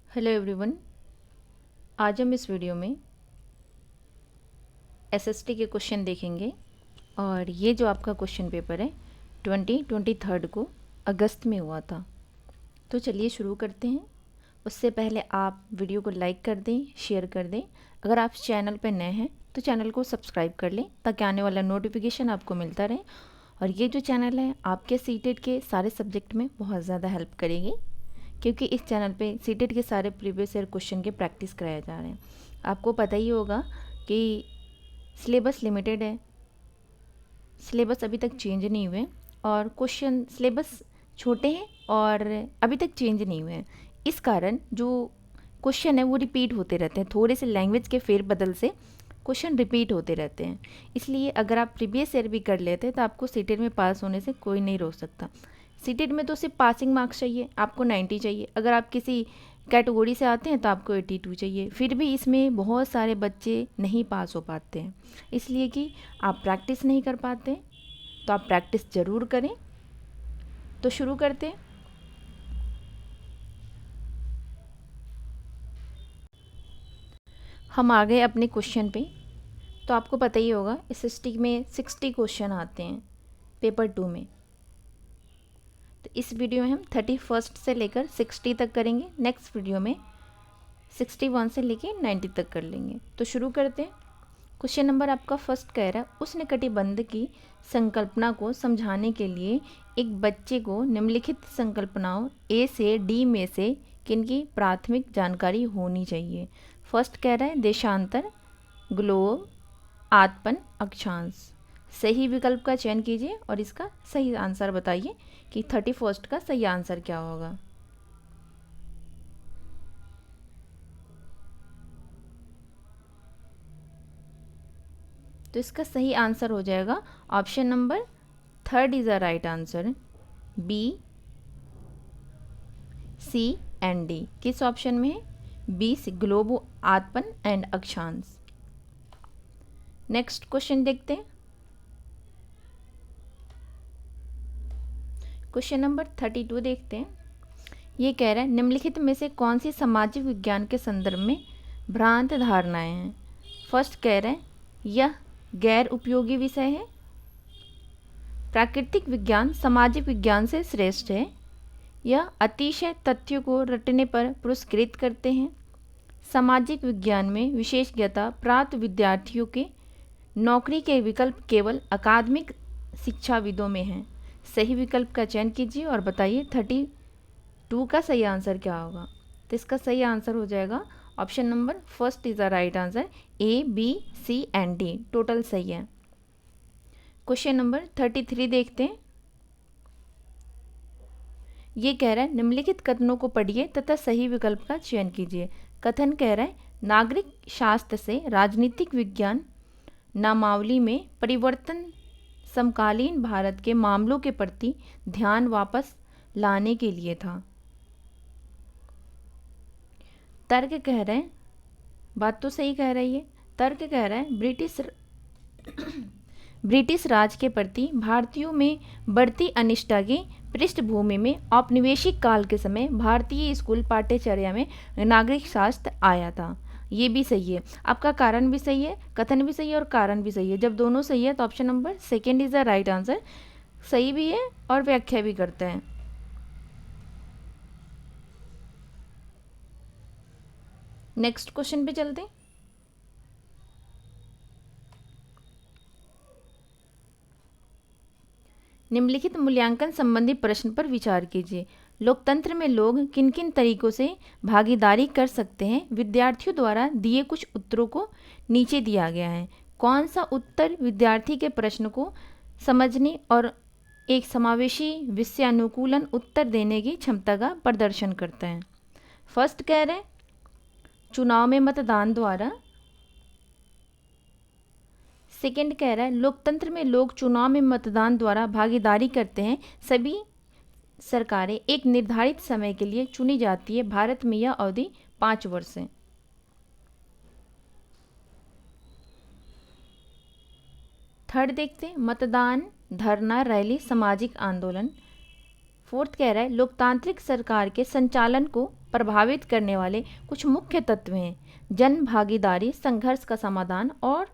Hello everyone. आज हम इस वीडियो में एसएसटी के क्वेश्चन देखेंगे और ये जो आपका क्वेश्चन पेपर है 2023 को अगस्त में हुआ था। तो चलिए शुरू करते हैं। उससे पहले आप वीडियो को लाइक कर दें, शेयर कर दें। अगर आप चैनल पर नए हैं तो चैनल को सब्सक्राइब कर लें ताकि आने वाला नोटिफिकेशन आपको मिलता रहे। और ये जो चैनल है आपके सीटेट के सारे सब्जेक्ट में बहुत ज़्यादा हेल्प करेगी, क्योंकि इस चैनल पे सीटेट के सारे प्रीवियस ईयर क्वेश्चन के प्रैक्टिस कराए जा रहे हैं। आपको पता ही होगा कि सिलेबस लिमिटेड है, सिलेबस अभी तक चेंज नहीं हुए और क्वेश्चन सिलेबस छोटे हैं और अभी तक चेंज नहीं हुए हैं। इस कारण जो क्वेश्चन है वो रिपीट होते रहते हैं, थोड़े से लैंग्वेज के फेरबदल से क्वेश्चन रिपीट होते रहते हैं। इसलिए अगर आप प्रीवियस ईयर भी कर लेते हैं तो आपको सीटेट में पास होने से कोई नहीं रोक सकता। सीटेट में तो सिर्फ पासिंग मार्क्स चाहिए, आपको 90 चाहिए। अगर आप किसी कैटेगरी से आते हैं तो आपको 82 चाहिए। फिर भी इसमें बहुत सारे बच्चे नहीं पास हो पाते हैं, इसलिए कि आप प्रैक्टिस नहीं कर पाते। तो आप प्रैक्टिस ज़रूर करें। तो शुरू करते हैं। हम आ गए अपने क्वेश्चन पे। तो आपको पता ही होगा एसएसटी में 60 क्वेश्चन आते हैं पेपर 2 में। तो इस वीडियो में हम 31 से लेकर 60 तक करेंगे। नेक्स्ट वीडियो में 61 से लेकर 90 तक कर लेंगे। तो शुरू करते हैं। क्वेश्चन नंबर आपका फर्स्ट कह रहा है, उष्ण कटिबंध की संकल्पना को समझाने के लिए एक बच्चे को निम्नलिखित संकल्पनाओं ए से डी में से किनकी प्राथमिक जानकारी होनी चाहिए। फर्स्ट कह रहा है देशांतर, ग्लोब, आतपन, अक्षांश। सही विकल्प का चयन कीजिए और इसका सही आंसर बताइए कि 31 का सही आंसर क्या होगा। तो इसका सही आंसर हो जाएगा option number third is the right answer, B, C and D. किस ऑप्शन में है? बी सी, ग्लोब, आतपन एंड अक्षांश। नेक्स्ट क्वेश्चन देखते हैं। क्वेश्चन नंबर 32 देखते हैं। ये कह रहा है निम्नलिखित में से कौन सी सामाजिक विज्ञान के संदर्भ में भ्रांत धारणाएं हैं। फर्स्ट कह रहे हैं यह गैर उपयोगी विषय है, प्राकृतिक विज्ञान सामाजिक विज्ञान से श्रेष्ठ है, यह अतिशय तथ्यों को रटने पर पुरस्कृत करते हैं, सामाजिक विज्ञान में विशेषज्ञता प्राप्त विद्यार्थियों के नौकरी के विकल्प केवल अकादमिक शिक्षाविदों में हैं। सही विकल्प का चयन कीजिए और बताइए 32 का सही आंसर क्या होगा। तो इसका सही आंसर हो जाएगा option number first is the right answer, A, B, C and D total सही है। क्वेश्चन नंबर 33 देखते हैं। ये कह रहा है निम्नलिखित कथनों को पढ़िए तथा सही विकल्प का चयन कीजिए। कथन कह रहा है नागरिक शास्त्र से राजनीतिक विज्ञान नामावली में परिवर्तन समकालीन भारत के मामलों के प्रति ध्यान वापस लाने के लिए था। तर्क कह रहे हैं, बात तो सही कह रही है। तर्क कह रहा है ब्रिटिश राज के प्रति भारतीयों में बढ़ती अनिष्ठा की पृष्ठभूमि में औपनिवेशिक काल के समय भारतीय स्कूल पाठ्यचर्या में नागरिक शास्त्र आया था। ये भी सही है। आपका कारण भी सही है, कथन भी सही है और कारण भी सही है। जब दोनों सही है तो option number second is the right answer, सही भी है और व्याख्या भी करते हैं। नेक्स्ट क्वेश्चन पे चलते हैं। निम्नलिखित मूल्यांकन संबंधी प्रश्न पर विचार कीजिए। लोकतंत्र में लोग किन किन तरीकों से भागीदारी कर सकते हैं। विद्यार्थियों द्वारा दिए कुछ उत्तरों को नीचे दिया गया है। कौन सा उत्तर विद्यार्थी के प्रश्न को समझने और एक समावेशी विषयानुकूलन उत्तर देने की क्षमता का प्रदर्शन करता है। फर्स्ट कह रहे हैं चुनाव में मतदान द्वारा। सेकंड कह रहा है लोकतंत्र में लोग चुनाव में मतदान द्वारा भागीदारी करते हैं। सभी सरकारें एक निर्धारित समय के लिए चुनी जाती है। भारत में यह अवधि 5 वर्ष है। थर्ड देखते हैं मतदान, धरना, रैली, सामाजिक आंदोलन। फोर्थ कह रहा है लोकतांत्रिक सरकार के संचालन को प्रभावित करने वाले कुछ मुख्य तत्व हैं, जन भागीदारी, संघर्ष का समाधान और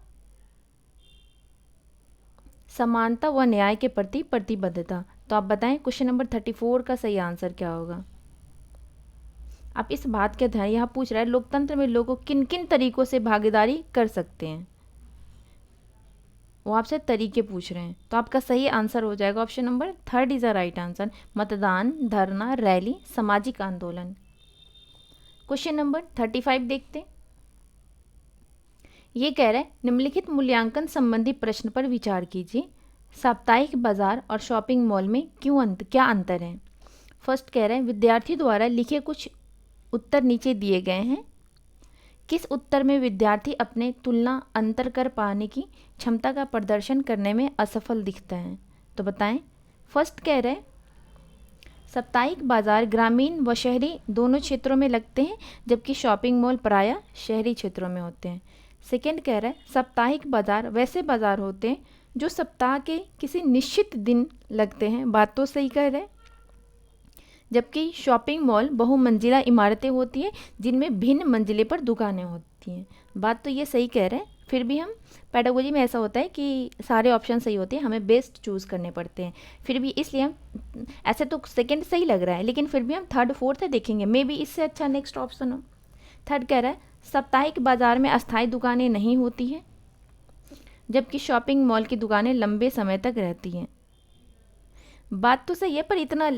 समानता व न्याय के प्रति प्रतिबद्धता। तो आप बताएं क्वेश्चन नंबर 34 का सही आंसर क्या होगा। आप इस बात के ध्यान, यहाँ पूछ रहा है लोकतंत्र में लोगों किन किन तरीकों से भागीदारी कर सकते हैं, वो आपसे तरीके पूछ रहे हैं। तो आपका सही आंसर हो जाएगा option number 3 is the right answer, मतदान, धरना, रैली, सामाजिक आंदोलन। क्वेश्चन नंबर 35 देखते हैं। ये कह रहा है निम्नलिखित मूल्यांकन संबंधी प्रश्न पर विचार कीजिए, साप्ताहिक बाजार और शॉपिंग मॉल में क्या अंतर है। फर्स्ट कह रहे हैं विद्यार्थी द्वारा लिखे कुछ उत्तर नीचे दिए गए हैं, किस उत्तर में विद्यार्थी अपने तुलना अंतर कर पाने की क्षमता का प्रदर्शन करने में असफल दिखता है। तो बताएं। फर्स्ट कह रहे हैं साप्ताहिक बाजार ग्रामीण व शहरी दोनों क्षेत्रों में लगते हैं, जबकि शॉपिंग मॉल प्रायः शहरी क्षेत्रों में होते हैं। सेकेंड कह रहा है साप्ताहिक बाजार वैसे बाजार होते हैं जो सप्ताह के किसी निश्चित दिन लगते हैं, बात तो सही कह रहे हैं, जबकि शॉपिंग मॉल बहुमंजिला इमारतें होती हैं जिनमें भिन्न मंजिले पर दुकानें होती हैं, बात तो ये सही कह रहे हैं। फिर भी हम पेडागोजी में ऐसा होता है कि सारे ऑप्शन सही होते हैं, हमें बेस्ट चूज़ करने पड़ते हैं, फिर भी इसलिए हम ऐसे तो सेकंड सही लग रहा है, लेकिन फिर भी हम थर्ड फोर्थ देखेंगे, मे बी इससे अच्छा नेक्स्ट ऑप्शन हो। थर्ड कह रहा है साप्ताहिक बाजार में अस्थायी दुकानें नहीं होती हैं, जबकि शॉपिंग मॉल की दुकानें लंबे समय तक रहती हैं, बात तो सही है, पर इतना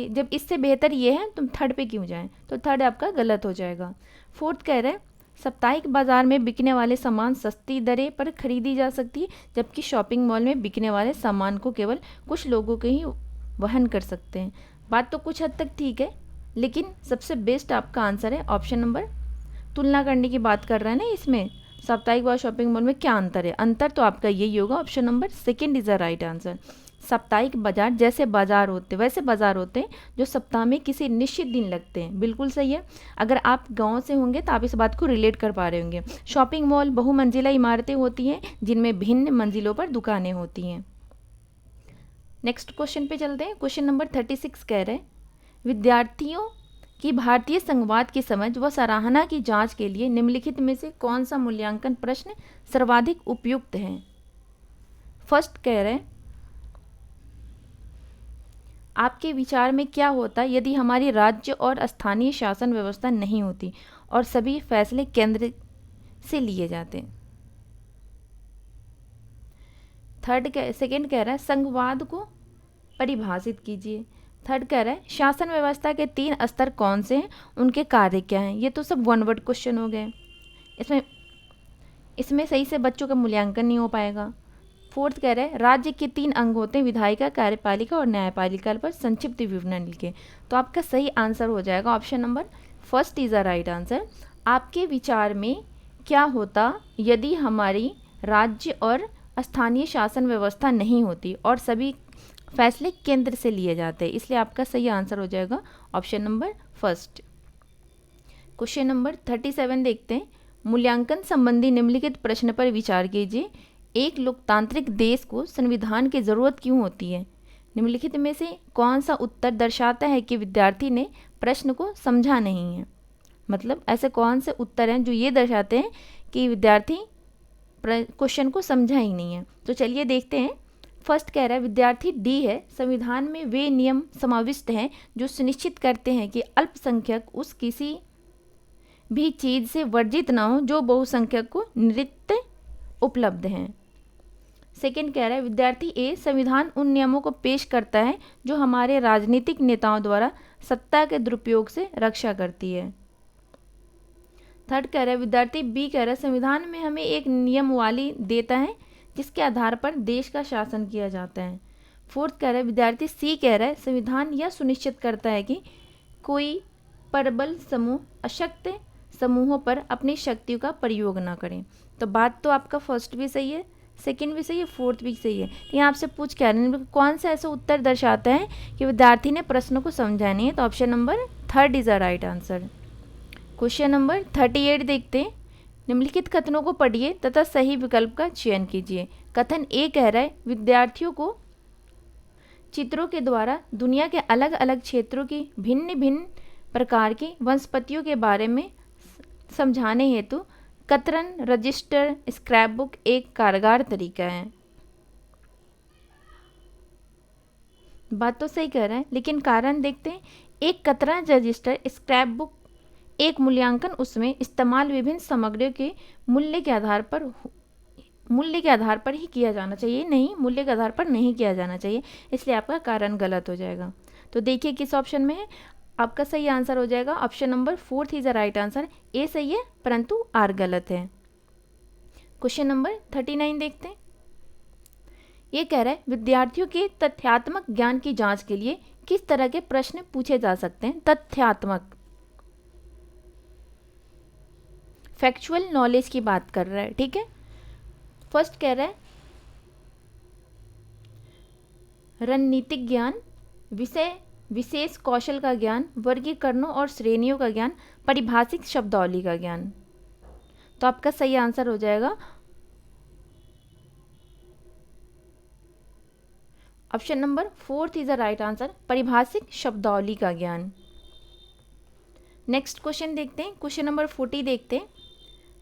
जब इससे बेहतर ये है तुम थर्ड पे क्यों जाएं, तो थर्ड आपका गलत हो जाएगा। फोर्थ कह रहे हैं साप्ताहिक बाजार में बिकने वाले सामान सस्ती दरें पर खरीदी जा सकती है, जबकि शॉपिंग मॉल में बिकने वाले सामान को केवल कुछ लोगों के ही वहन कर सकते हैं, बात तो कुछ हद तक ठीक है, लेकिन सबसे बेस्ट आपका आंसर है ऑप्शन नंबर। तुलना करने की बात कर रहे हैं ना इसमें, साप्ताहिक बाजार शॉपिंग मॉल में क्या अंतर है, अंतर तो आपका यही होगा, option number second is the right answer. साप्ताहिक बाजार जैसे बाजार होते वैसे बाजार होते हैं जो सप्ताह में किसी निश्चित दिन लगते हैं, बिल्कुल सही है। अगर आप गांव से होंगे तो आप इस बात को रिलेट कर पा रहे होंगे। शॉपिंग मॉल बहुमंजिला इमारतें होती हैं जिनमें भिन्न मंजिलों पर दुकानें होती हैं। नेक्स्ट क्वेश्चन पे चलते हैं। क्वेश्चन नंबर 36 कह रहे हैं विद्यार्थियों की भारतीय संघवाद की समझ व सराहना की जांच के लिए निम्नलिखित में से कौन सा मूल्यांकन प्रश्न सर्वाधिक उपयुक्त है। फर्स्ट कह रहे हैं आपके विचार में क्या होता यदि हमारी राज्य और स्थानीय शासन व्यवस्था नहीं होती और सभी फैसले केंद्र से लिए जाते। सेकंड कह रहा है संघवाद को परिभाषित कीजिए। थर्ड कह रहा है शासन व्यवस्था के 3 स्तर कौन से हैं, उनके कार्य क्या हैं। ये तो सब वन वर्ड क्वेश्चन हो गए, इसमें सही से बच्चों का मूल्यांकन नहीं हो पाएगा। फोर्थ कह रहा है राज्य के 3 अंग होते हैं, विधायिका, कार्यपालिका और न्यायपालिका, पर संक्षिप्त विवरण लिखे। तो आपका सही आंसर हो जाएगा option number first is the right answer. आपके विचार में क्या होता यदि हमारी राज्य और स्थानीय शासन व्यवस्था नहीं होती और सभी फैसले केंद्र से लिए जाते हैं, इसलिए आपका सही आंसर हो जाएगा option number first. Question number 37 देखते हैं। मूल्यांकन संबंधी निम्नलिखित प्रश्न पर विचार कीजिए। एक लोकतांत्रिक देश को संविधान की ज़रूरत क्यों होती है। निम्नलिखित में से कौन सा उत्तर दर्शाता है कि विद्यार्थी ने प्रश्न को समझा नहीं है। मतलब ऐसे कौन से उत्तर हैं जो ये दर्शाते हैं कि विद्यार्थी क्वेश्चन को समझा ही नहीं है। तो चलिए देखते हैं। फर्स्ट कह रहा है विद्यार्थी डी है, संविधान में वे नियम समाविष्ट हैं जो सुनिश्चित करते हैं कि अल्पसंख्यक उस किसी भी चीज़ से वर्जित ना हो जो बहुसंख्यक को नित्य उपलब्ध हैं। सेकंड कह रहा है विद्यार्थी ए संविधान उन नियमों को पेश करता है जो हमारे राजनीतिक नेताओं द्वारा सत्ता के दुरुपयोग से रक्षा करती है। थर्ड कह रहा है विद्यार्थी बी कह रहा है संविधान में हमें एक नियमावली देता है जिसके आधार पर देश का शासन किया जाता है। फोर्थ कह रहा है विद्यार्थी सी कह रहा है संविधान यह सुनिश्चित करता है कि कोई प्रबल समूह अशक्त समूहों पर अपनी शक्तियों का प्रयोग ना करें। तो बात तो आपका फर्स्ट भी सही है, सेकंड भी सही है, फोर्थ भी सही है। यहाँ आपसे पूछ क्या रहे हैं कौन सा ऐसा उत्तर दर्शाता है कि विद्यार्थी ने प्रश्न को समझा नहीं है। तो option number third is the right answer. Question number 38 देखते हैं। निम्नलिखित कथनों को पढ़िए तथा सही विकल्प का चयन कीजिए। कथन ए कह रहा है विद्यार्थियों को चित्रों के द्वारा दुनिया के अलग अलग क्षेत्रों की भिन्न भिन्न प्रकार की वनस्पतियों के बारे में समझाने हेतु कतरन, रजिस्टर, स्क्रैप बुक एक कारगर तरीका है। बात तो सही कह रहे हैं, लेकिन कारण देखते हैं। एक कतरन रजिस्टर स्क्रैप बुक एक मूल्यांकन, उसमें इस्तेमाल विभिन्न सामग्रियों के मूल्य के आधार पर ही किया जाना चाहिए, नहीं मूल्य के आधार पर नहीं किया जाना चाहिए, इसलिए आपका कारण गलत हो जाएगा। तो देखिए किस ऑप्शन में है। आपका सही आंसर हो जाएगा option number 4 is the right answer. A सही है परंतु आर गलत है। क्वेश्चन नंबर 39 देखते हैं। ये कह रहा है विद्यार्थियों के तथ्यात्मक ज्ञान की जांच के लिए किस तरह के प्रश्न पूछे जा सकते हैं। तथ्यात्मक, फैक्चुअल नॉलेज की बात कर रहा है, ठीक है। फर्स्ट कह रहा है रणनीतिक ज्ञान, विषय विशेष कौशल का ज्ञान, वर्गीकरणों और श्रेणियों का ज्ञान, परिभाषिक शब्दावली का ज्ञान। तो आपका सही आंसर हो जाएगा option number 4 is the right answer, परिभाषिक शब्दावली का ज्ञान। नेक्स्ट क्वेश्चन देखते हैं। क्वेश्चन नंबर 40 देखते हैं।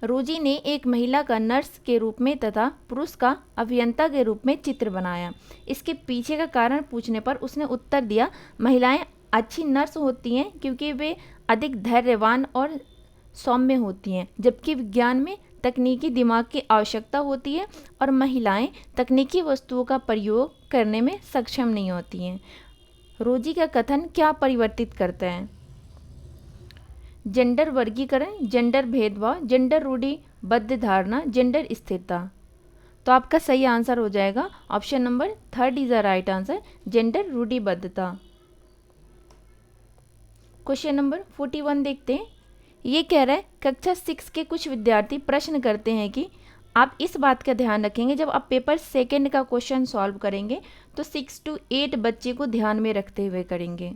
रोजी ने एक महिला का नर्स के रूप में तथा पुरुष का अभियंता के रूप में चित्र बनाया। इसके पीछे का कारण पूछने पर उसने उत्तर दिया, महिलाएं अच्छी नर्स होती हैं क्योंकि वे अधिक धैर्यवान और सौम्य होती हैं, जबकि विज्ञान में तकनीकी दिमाग की आवश्यकता होती है और महिलाएं तकनीकी वस्तुओं का प्रयोग करने में सक्षम नहीं होती हैं। रोजी का कथन क्या परिवर्तित करता है। जेंडर वर्गीकरण, जेंडर भेदभाव, जेंडर रूढ़िबद्ध धारणा, जेंडर स्थिरता। तो आपका सही आंसर हो जाएगा option number 3 is the right answer, gender रूढ़िबद्धता। क्वेश्चन नंबर 41 देखते हैं। ये कह रहा है कक्षा 6 के कुछ विद्यार्थी प्रश्न करते हैं कि आप इस बात का ध्यान रखेंगे जब आप पेपर सेकंड का क्वेश्चन सॉल्व करेंगे तो 6 to 8 बच्चे को ध्यान में रखते हुए करेंगे,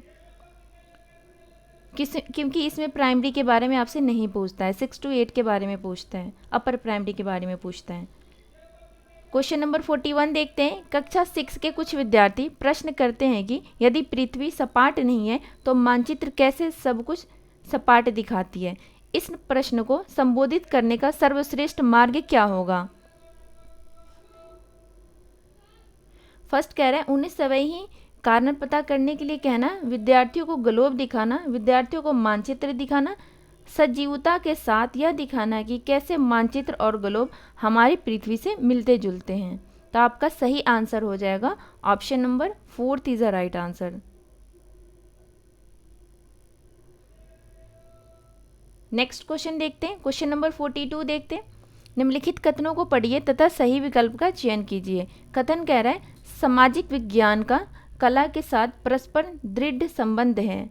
क्योंकि इसमें प्राइमरी के बारे में आपसे नहीं पूछता है, 6 to 8 के बारे में पूछता है, अपर प्राइमरी के बारे में पूछता है। क्वेश्चन नंबर 41 देखते हैं। कक्षा 6 के कुछ विद्यार्थी प्रश्न करते हैं कि यदि पृथ्वी सपाट नहीं है तो मानचित्र कैसे सब कुछ सपाट दिखाती है। इस प्रश्न को संबोधित करने का सर्वश्रेष्ठ मार्ग क्या होगा। फर्स्ट कह रहे हैं उन्हें सवई ही कारण पता करने के लिए कहना, विद्यार्थियों को ग्लोब दिखाना, विद्यार्थियों को मानचित्र दिखाना, सजीवता के साथ यह दिखाना कि कैसे मानचित्र और ग्लोब हमारी पृथ्वी से मिलते जुलते हैं। तो आपका सही आंसर हो जाएगा option number 4 is the right answer. Next question देखते हैं। क्वेश्चन नंबर 42 देखते हैं। निम्नलिखित कथनों को पढ़िए तथा सही विकल्प का चयन कीजिए। कथन कह रहा है सामाजिक विज्ञान का कला के साथ परस्पर दृढ़ संबंध है।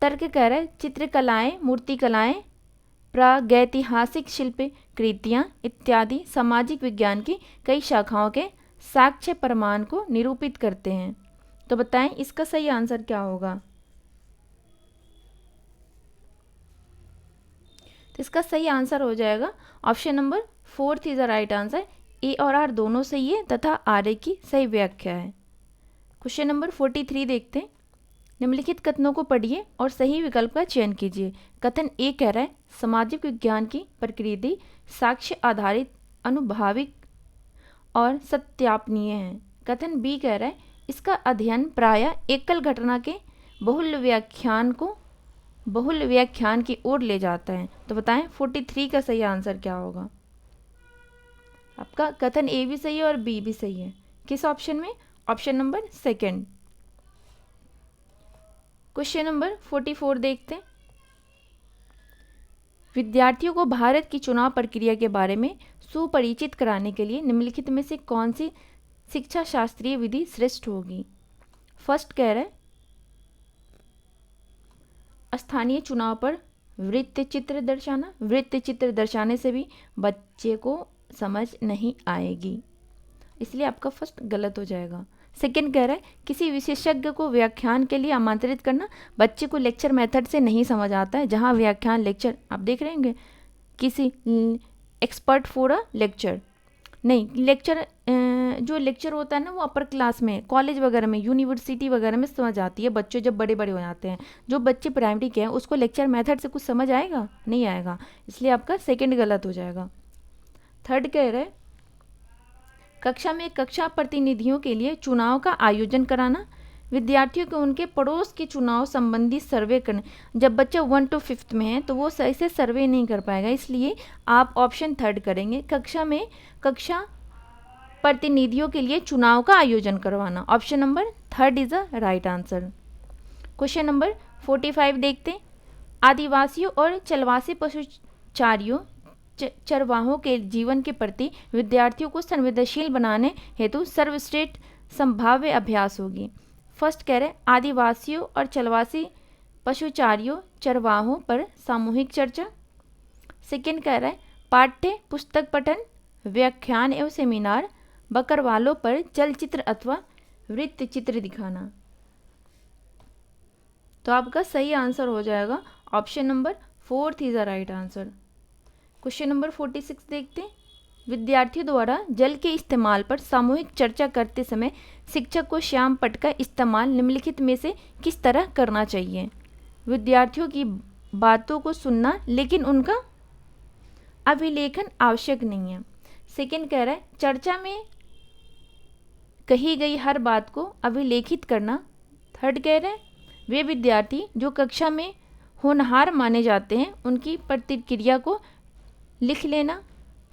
तर्क कह रहा है चित्रकलाएं, मूर्तिकलाएं, प्रागैतिहासिक शिल्प कृतियाँ इत्यादि सामाजिक विज्ञान की कई शाखाओं के साक्ष्य प्रमाण को निरूपित करते हैं। तो बताएं इसका सही आंसर क्या होगा। तो इसका सही आंसर हो जाएगा option number 4 is the right answer. A और आर दोनों सही है तथा आर ए की सही व्याख्या है। क्वेश्चन नंबर 43 देखते हैं। निम्नलिखित कथनों को पढ़िए और सही विकल्प का चयन कीजिए। कथन ए कह रहा है सामाजिक विज्ञान की प्रकृति साक्ष्य आधारित, अनुभाविक और सत्यापनीय है। कथन बी कह रहा है इसका अध्ययन प्रायः एकल घटना के बहुल व्याख्यान की ओर ले जाता है। तो बताएं 43 का सही आंसर क्या होगा। आपका कथन ए भी सही है और बी भी सही है। किस ऑप्शन में, ऑप्शन नंबर 2। क्वेश्चन नंबर 44 देखते हैं। विद्यार्थियों को भारत की चुनाव प्रक्रिया के बारे में सुपरिचित कराने के लिए निम्नलिखित में से कौन सी शिक्षा शास्त्रीय विधि श्रेष्ठ होगी। फर्स्ट कह रहा है स्थानीय चुनाव पर वृत्त चित्र दर्शाना। वृत्त चित्र दर्शाने से भी बच्चे को समझ नहीं आएगी, इसलिए आपका फर्स्ट गलत हो जाएगा। सेकंड कह रहा है किसी विशेषज्ञ को व्याख्यान के लिए आमंत्रित करना। बच्चे को लेक्चर मेथड से नहीं समझ आता है, जहाँ व्याख्यान लेक्चर आप देख रहे होंगे किसी एक्सपर्ट फॉर अ लेक्चर। नहीं, लेक्चर जो लेक्चर होता है ना वो अपर क्लास में, कॉलेज वगैरह में, यूनिवर्सिटी वगैरह में समझ आती है बच्चों जब बड़े बड़े हो जाते हैं। जो बच्चे प्राइमरी के हैं उसको लेक्चर मेथड से कुछ समझ आएगा? नहीं आएगा, इसलिए आपका सेकंड गलत हो जाएगा। थर्ड कह रहे कक्षा में कक्षा प्रतिनिधियों के लिए चुनाव का आयोजन कराना, विद्यार्थियों को उनके पड़ोस के चुनाव संबंधी सर्वे करने। जब बच्चा 1 to 5th में है तो वो सही से सर्वे नहीं कर पाएगा, इसलिए आप ऑप्शन थर्ड करेंगे, कक्षा में कक्षा प्रतिनिधियों के लिए चुनाव का आयोजन करवाना। Option number third is the right answer. Question number 45 देखते हैं। आदिवासियों और चलवासी पशुचारियों चरवाहों के जीवन के प्रति विद्यार्थियों को संवेदनशील बनाने हेतु सर्वश्रेष्ठ संभाव्य अभ्यास होगी। फर्स्ट कह रहे आदिवासियों और चलवासी पशुचारियों चरवाहों पर सामूहिक चर्चा। सेकेंड कह रहा है पाठ्य पुस्तक पठन, व्याख्यान एवं सेमिनार, बकरवालों पर चलचित्र अथवा वृत्त चित्र दिखाना। तो आपका सही आंसर हो जाएगा option number fourth is the right answer. Question number 46 देखते हैं। विद्यार्थियों द्वारा जल के इस्तेमाल पर सामूहिक चर्चा करते समय शिक्षक को श्याम पट्ट का इस्तेमाल निम्नलिखित में से किस तरह करना चाहिए? विद्यार्थियों की बातों को सुनना लेकिन उनका अभिलेखन आवश्यक नहीं है। सेकंड कह रहा है चर्चा में कही गई हर बात को अभिलेखित करना। थर्ड कह रहा है वे विद्यार्थी जो कक्षा में होनहार माने जाते हैं उनकी प्रतिक्रिया को लिख लेना।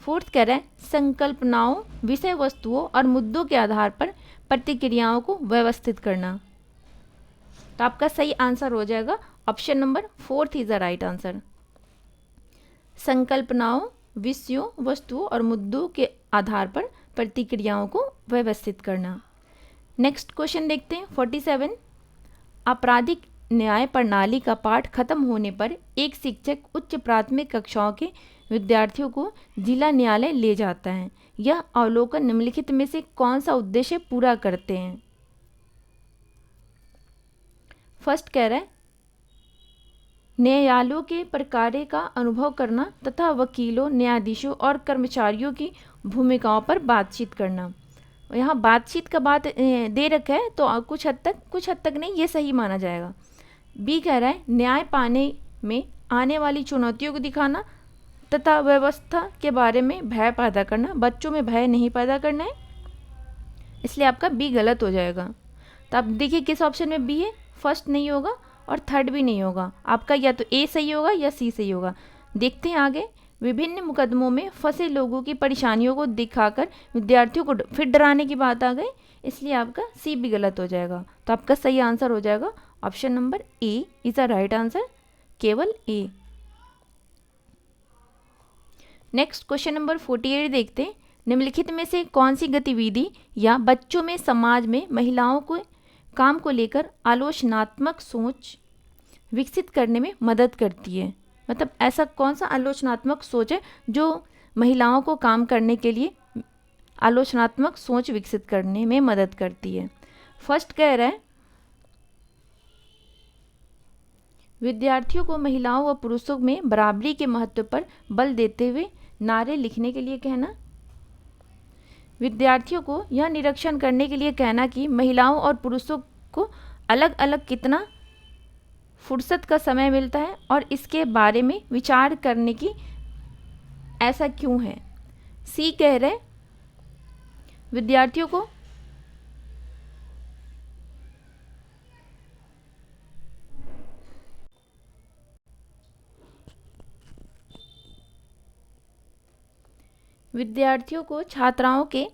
फोर्थ कह रहा है संकल्पनाओं, विषय वस्तुओं और मुद्दों के आधार पर प्रतिक्रियाओं को व्यवस्थित करना। तो आपका सही आंसर हो जाएगा option number fourth is the right answer. संकल्पनाओं, विषयों, वस्तुओं और मुद्दों के आधार पर प्रतिक्रियाओं को व्यवस्थित करना। नेक्स्ट क्वेश्चन देखते हैं 47। आपराधिक न्याय प्रणाली का पाठ खत्म होने पर एक शिक्षक उच्च प्राथमिक कक्षाओं के विद्यार्थियों को जिला न्यायालय ले जाता है। यह अवलोकन निम्नलिखित में से कौन सा उद्देश्य पूरा करते हैं? फर्स्ट कह रहा है न्यायालयों के प्रकार्य का अनुभव करना तथा वकीलों, न्यायाधीशों और कर्मचारियों की भूमिकाओं पर बातचीत करना। यहाँ बातचीत का बात दे रखा है तो कुछ हद तक नहीं, ये सही माना जाएगा। बी कह रहा है न्याय पाने में आने वाली चुनौतियों को दिखाना तथा व्यवस्था के बारे में भय पैदा करना। बच्चों में भय नहीं पैदा करना है, इसलिए आपका बी गलत हो जाएगा। तो आप देखिए किस ऑप्शन में बी है, फर्स्ट नहीं होगा और थर्ड भी नहीं होगा। आपका या तो ए सही होगा या सी सही होगा। देखते हैं आगे। विभिन्न मुकदमों में फंसे लोगों की परेशानियों को दिखाकर विद्यार्थियों को फिर डराने की बात आ गई, इसलिए आपका सी भी गलत हो जाएगा। तो आपका सही आंसर हो जाएगा option number A is the right answer, केवल ए। नेक्स्ट क्वेश्चन नंबर 48 देखते हैं। निम्नलिखित में से कौन सी गतिविधि या बच्चों में समाज में महिलाओं को काम को लेकर आलोचनात्मक सोच विकसित करने में मदद करती है? मतलब ऐसा कौन सा आलोचनात्मक सोच है जो महिलाओं को काम करने के लिए आलोचनात्मक सोच विकसित करने में मदद करती है? फर्स्ट कह रहा है विद्यार्थियों को महिलाओं व पुरुषों में बराबरी के महत्व पर बल देते हुए नारे लिखने के लिए कहना। विद्यार्थियों को यह निरीक्षण करने के लिए कहना कि महिलाओं और पुरुषों को अलग अलग कितना फुर्सत का समय मिलता है और इसके बारे में विचार करने की ऐसा क्यों है। सी कह रहे विद्यार्थियों को छात्राओं के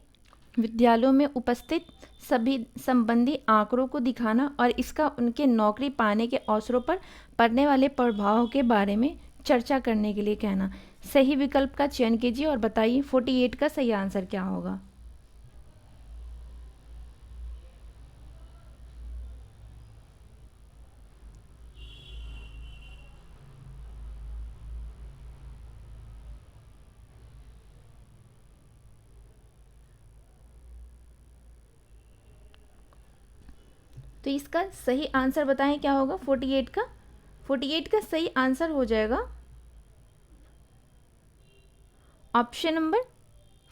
विद्यालयों में उपस्थित सभी संबंधी आंकड़ों को दिखाना और इसका उनके नौकरी पाने के अवसरों पर पड़ने वाले प्रभावों के बारे में चर्चा करने के लिए कहना। सही विकल्प का चयन कीजिए और बताइए 48 का सही आंसर क्या होगा। तो इसका सही आंसर बताएं क्या होगा 48 का। 48 का सही आंसर हो जाएगा option number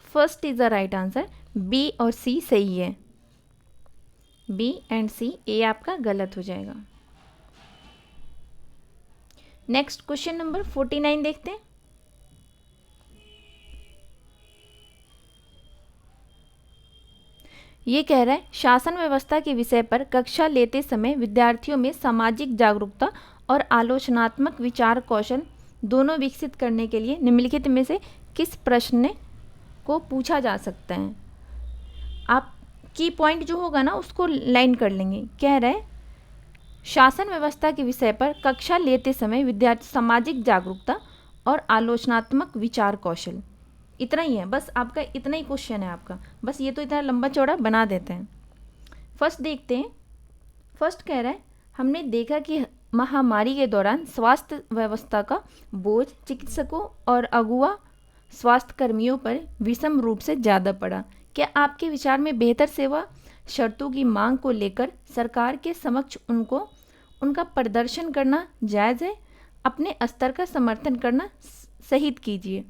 first is the right answer. B और सी सही है। बी एंड सी, ए आपका गलत हो जाएगा। नेक्स्ट क्वेश्चन नंबर 49 देखते हैं। ये कह रहा है शासन व्यवस्था के विषय पर कक्षा लेते समय विद्यार्थियों में सामाजिक जागरूकता और आलोचनात्मक विचार कौशल दोनों विकसित करने के लिए निम्नलिखित में से किस प्रश्न को पूछा जा सकता है। आप की पॉइंट जो होगा ना उसको लाइन कर लेंगे। कह रहा है शासन व्यवस्था के विषय पर कक्षा लेते समय विद्यार्थी सामाजिक जागरूकता और आलोचनात्मक विचार कौशल, इतना ही है बस आपका, इतना ही क्वेश्चन है आपका, बस ये तो इतना लंबा चौड़ा बना देते हैं। फर्स्ट देखते हैं। फर्स्ट कह रहा है हमने देखा कि महामारी के दौरान स्वास्थ्य व्यवस्था का बोझ चिकित्सकों और अगुआ स्वास्थ्य कर्मियों पर विषम रूप से ज़्यादा पड़ा। क्या आपके विचार में बेहतर सेवा शर्तों की मांग को लेकर सरकार के समक्ष उनका प्रदर्शन करना जायज़ है? अपने स्तर का समर्थन करना सहित कीजिए।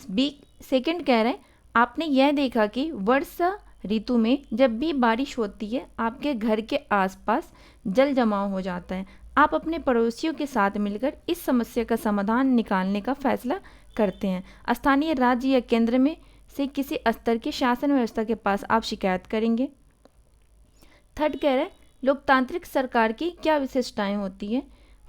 बी सेकंड कह रहे हैं आपने यह देखा कि वर्षा ऋतु में जब भी बारिश होती है आपके घर के आसपास जल जमाव हो जाता है। आप अपने पड़ोसियों के साथ मिलकर इस समस्या का समाधान निकालने का फैसला करते हैं। स्थानीय, राज्य या केंद्र में से किसी स्तर की शासन व्यवस्था के पास आप शिकायत करेंगे। थर्ड कह रहे हैं लोकतांत्रिक सरकार की क्या विशेषताएं होती हैं।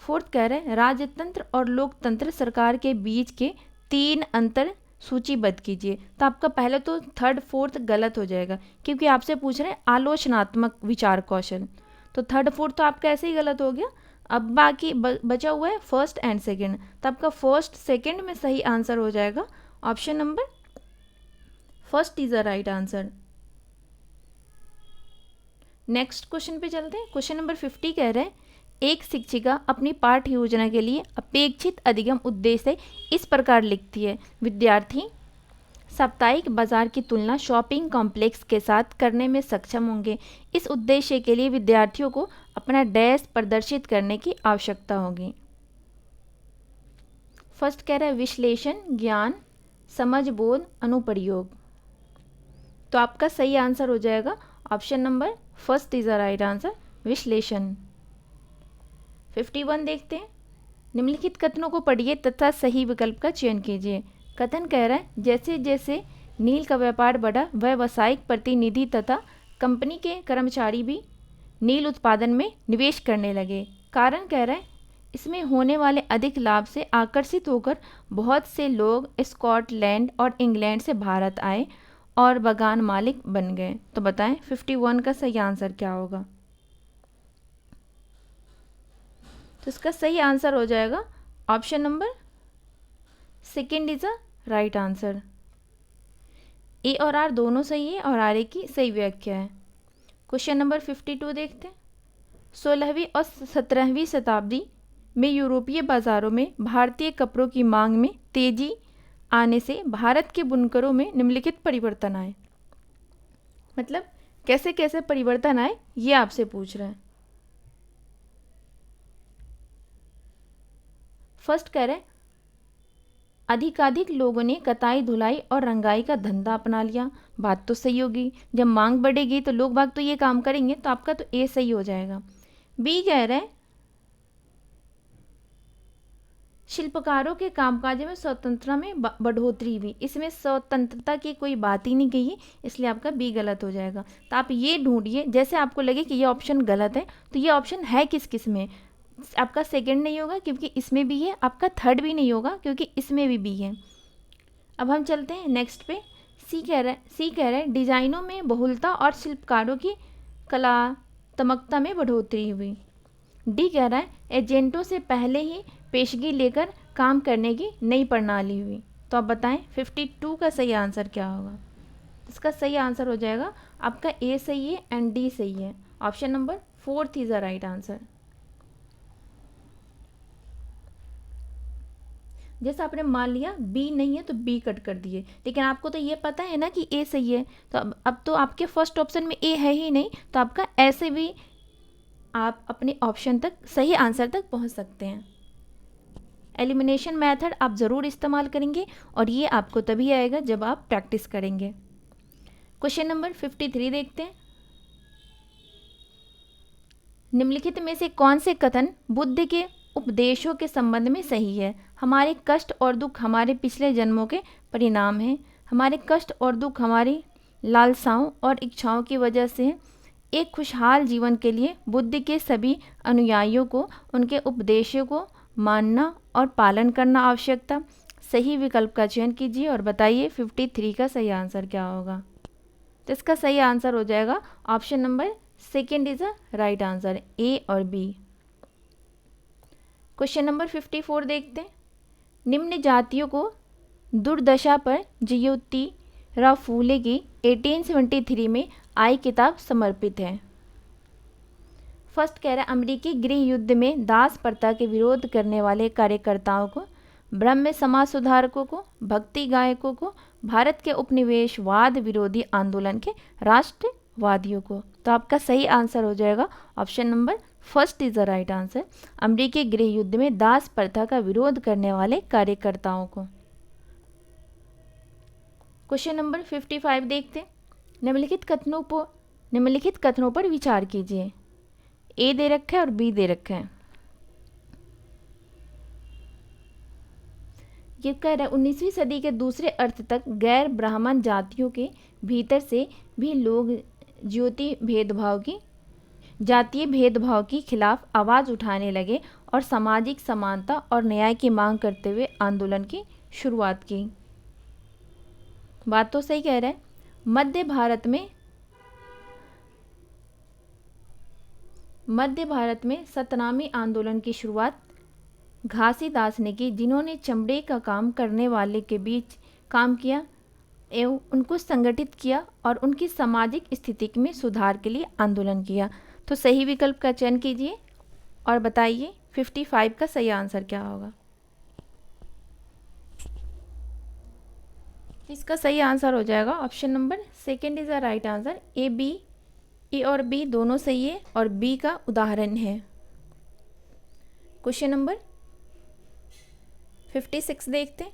फोर्थ कह रहे हैं राजतंत्र और लोकतंत्र सरकार के बीच के 3 अंतर सूचीबद्ध कीजिए। तो आपका पहले तो थर्ड फोर्थ गलत हो जाएगा क्योंकि आपसे पूछ रहे हैं आलोचनात्मक विचार कौशल, तो थर्ड फोर्थ तो आपका ऐसे ही गलत हो गया। अब बाकी बचा हुआ है फर्स्ट एंड सेकंड, तो आपका फर्स्ट सेकंड में सही आंसर हो जाएगा option number first is the right answer. Next question पे चलते हैं। क्वेश्चन नंबर 50 कह रहे हैं एक शिक्षिका अपनी पाठ्य योजना के लिए अपेक्षित अधिगम उद्देश्य इस प्रकार लिखती है। विद्यार्थी साप्ताहिक बाजार की तुलना शॉपिंग कॉम्प्लेक्स के साथ करने में सक्षम होंगे। इस उद्देश्य के लिए विद्यार्थियों को अपना डैश प्रदर्शित करने की आवश्यकता होगी। फर्स्ट कह रहा है विश्लेषण, ज्ञान, समझ, बोध, अनुप्रयोग। तो आपका सही आंसर हो जाएगा option number first is the right answer, विश्लेषण। 51 देखते हैं। निम्नलिखित कथनों को पढ़िए तथा सही विकल्प का चयन कीजिए। कथन कह रहा है जैसे जैसे नील का व्यापार बढ़ा व्यावसायिक प्रतिनिधि तथा कंपनी के कर्मचारी भी नील उत्पादन में निवेश करने लगे। कारण कह रहा है इसमें होने वाले अधिक लाभ से आकर्षित होकर बहुत से लोग स्कॉटलैंड और इंग्लैंड से भारत आए और बागान मालिक बन गए। तो बताएं 51 का सही आंसर क्या होगा। तो इसका सही आंसर हो जाएगा option number second is a right answer. A और आर दोनों सही है और आर ए की सही व्याख्या है। क्वेश्चन नंबर 52 देखते हैं। 16वीं और 17वीं शताब्दी में यूरोपीय बाजारों में भारतीय कपड़ों की मांग में तेजी आने से भारत के बुनकरों में निम्नलिखित परिवर्तन आए। मतलब कैसे कैसे परिवर्तन आए ये आपसे पूछ रहे हैं। फर्स्ट कह रहे हैं अधिकाधिक लोगों ने कताई, धुलाई और रंगाई का धंधा अपना लिया। बात तो सही होगी, जब मांग बढ़ेगी तो लोग बाग तो ये काम करेंगे, तो आपका तो ए सही हो जाएगा। बी कह रहे हैं शिल्पकारों के कामकाज में स्वतंत्रता में बढ़ोतरी हुई। इसमें स्वतंत्रता की कोई बात ही नहीं कही है, इसलिए आपका बी गलत हो जाएगा। तो आप ये ढूंढिए जैसे आपको लगे कि ये ऑप्शन गलत है तो ये ऑप्शन है किस किस में। आपका सेकंड नहीं होगा क्योंकि इसमें भी है, आपका थर्ड भी नहीं होगा क्योंकि इसमें भी है। अब हम चलते हैं नेक्स्ट पे। सी कह रहा है डिजाइनों में बहुलता और शिल्पकारों की कलात्मकता में बढ़ोतरी हुई। डी कह रहा है एजेंटों से पहले ही पेशगी लेकर काम करने की नई प्रणाली हुई। तो आप बताएं 52 का सही आंसर क्या होगा। इसका सही आंसर हो जाएगा आपका ए सही है एंड डी सही है। Option number fourth is the right answer. जैसे आपने मान लिया बी नहीं है तो बी कट कर दिए, लेकिन आपको तो ये पता है ना कि ए सही है, तो अब तो आपके फर्स्ट ऑप्शन में ए है ही नहीं, तो आपका ऐसे भी आप अपने ऑप्शन तक सही आंसर तक पहुंच सकते हैं। एलिमिनेशन मेथड आप ज़रूर इस्तेमाल करेंगे और ये आपको तभी आएगा जब आप प्रैक्टिस करेंगे। क्वेश्चन नंबर 53 देखते हैं। निम्नलिखित में से कौन से कथन बुद्ध के उपदेशों के संबंध में सही है? हमारे कष्ट और दुख हमारे पिछले जन्मों के परिणाम हैं। हमारे कष्ट और दुख हमारी लालसाओं और इच्छाओं की वजह से हैं। एक खुशहाल जीवन के लिए बुद्ध के सभी अनुयायियों को उनके उपदेशों को मानना और पालन करना आवश्यक था। सही विकल्प का चयन कीजिए और बताइए 53 का सही आंसर क्या होगा। तो इसका सही आंसर हो जाएगा option number second is a right answer, A और बी। क्वेश्चन नंबर 54 देखते हैं। निम्न जातियों को दुर्दशा पर ज्योतिराव फूले की 1873 में आई किताब समर्पित है। फर्स्ट कह रहा है अमेरिकी गृह युद्ध में दास प्रथा के विरोध करने वाले कार्यकर्ताओं को, ब्रह्म समाज सुधारकों को, भक्ति गायकों को, भारत के उपनिवेशवाद विरोधी आंदोलन के राष्ट्रवादियों को। तो आपका सही आंसर हो जाएगा option number first is the right answer, अमेरिकी गृह युद्ध में दास प्रथा का विरोध करने वाले कार्यकर्ताओं को। क्वेश्चन नंबर 55 देखते हैं। निम्नलिखित कथनों पर विचार कीजिए। ए दे रखा है और बी दे रखा है। ये कह रहा है 19वीं सदी के दूसरे अर्थ तक गैर ब्राह्मण जातियों के भीतर से भी लोग जातीय भेदभाव के खिलाफ आवाज़ उठाने लगे और सामाजिक समानता और न्याय की मांग करते हुए आंदोलन की शुरुआत की। बात तो सही कह रहा है। मध्य भारत में सतनामी आंदोलन की शुरुआत घासीदास ने की, जिन्होंने चमड़े का काम करने वाले के बीच काम किया एवं उनको संगठित किया और उनकी सामाजिक स्थिति में सुधार के लिए आंदोलन किया। तो सही विकल्प का चयन कीजिए और बताइए 55 का सही आंसर क्या होगा। इसका सही आंसर हो जाएगा option number second is the right answer, A और बी दोनों सही है और बी का उदाहरण है। क्वेश्चन नंबर 56 देखते हैं।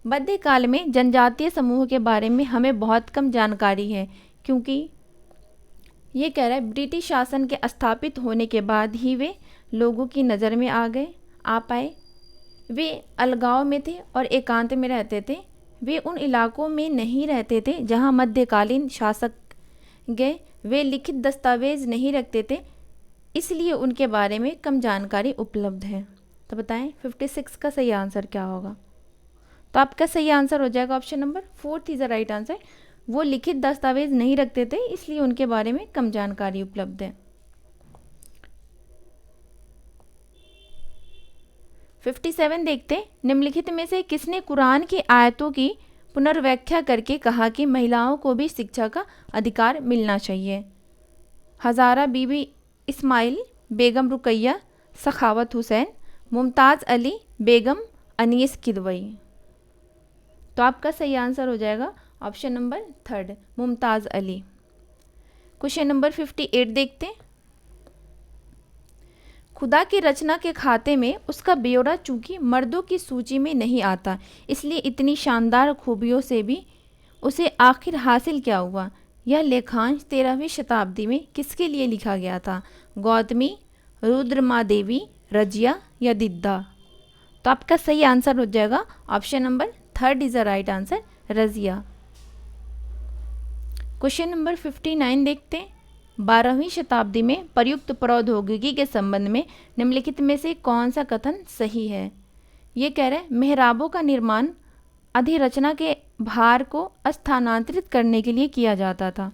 मध्यकाल में जनजातीय समूह के बारे में हमें बहुत कम जानकारी है, क्योंकि ये कह रहा है ब्रिटिश शासन के स्थापित होने के बाद ही वे लोगों की नज़र में आ पाए। वे अलगाव में थे और एकांत में रहते थे। वे उन इलाकों में नहीं रहते थे जहां मध्यकालीन शासक गए। वे लिखित दस्तावेज नहीं रखते थे, इसलिए उनके बारे में कम जानकारी उपलब्ध है। तो बताएं 56 का सही आंसर क्या होगा। तो आपका सही आंसर हो जाएगा option number fourth is the right answer. वो लिखित दस्तावेज नहीं रखते थे, इसलिए उनके बारे में कम जानकारी उपलब्ध है। 57 देखते हैं। निम्नलिखित में से किसने कुरान की आयतों की पुनर्व्याख्या करके कहा कि महिलाओं को भी शिक्षा का अधिकार मिलना चाहिए? हज़ारा बीबी इस्माइल, बेगम रुकैया, सखावत हुसैन, मुमताज़ अली बेगम, अनीस किदवई। तो आपका सही आंसर हो जाएगा option number third, Mumtaz Ali. Question number 58 देखते हैं। खुदा की रचना के खाते में उसका ब्यौरा चूंकि मर्दों की सूची में नहीं आता, इसलिए इतनी शानदार खूबियों से भी उसे आखिर हासिल क्या हुआ? यह लेखांश 13वीं शताब्दी में किसके लिए लिखा गया था? गौतमी, रुद्रमा देवी, रजिया या दिद्दा? तो आपका सही आंसर हो जाएगा option number third is the right answer, Razia. Question number 59 देखते हैं। 12वीं शताब्दी में प्रयुक्त प्रौद्योगिकी के संबंध में निम्नलिखित में से कौन सा कथन सही है? ये कह रहे हैं मेहराबों का निर्माण अधिरचना के भार को स्थानांतरित करने के लिए किया जाता था।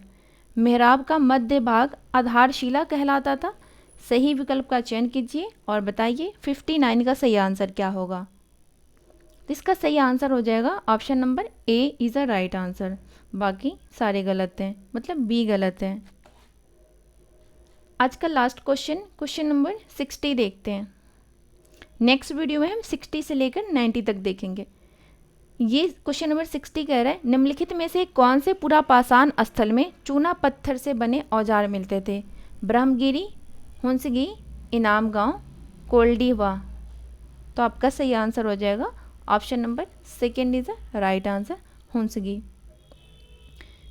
मेहराब का मध्य भाग आधारशिला कहलाता था। सही विकल्प का चयन कीजिए और बताइए 59 का सही आंसर क्या होगा। इसका सही आंसर हो जाएगा option number A is a right answer, बाकी सारे गलत हैं, मतलब बी गलत है। आज का लास्ट क्वेश्चन नंबर 60 देखते हैं। नेक्स्ट वीडियो में हम 60 से लेकर 90 तक देखेंगे। ये क्वेश्चन नंबर 60 कह रहा है निम्नलिखित में से कौन से पुरापाषाण स्थल में चूना पत्थर से बने औजार मिलते थे? ब्रह्मगिरी, हुंसगी, इनाम गांव, कोल्डीवा। तो आपका सही आंसर हो जाएगा option number second is a right answer, हुंसगी।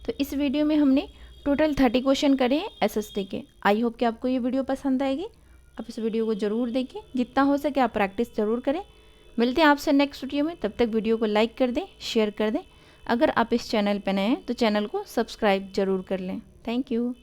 तो इस वीडियो में हमने टोटल 30 क्वेश्चन करे हैं एसएसटी के। आई होप कि आपको ये वीडियो पसंद आएगी। आप इस वीडियो को ज़रूर देखें, जितना हो सके आप प्रैक्टिस ज़रूर करें। मिलते हैं आपसे नेक्स्ट वीडियो में, तब तक वीडियो को लाइक कर दें, शेयर कर दें। अगर आप इस चैनल पर नए हैं तो चैनल को सब्सक्राइब ज़रूर कर लें। Thank you.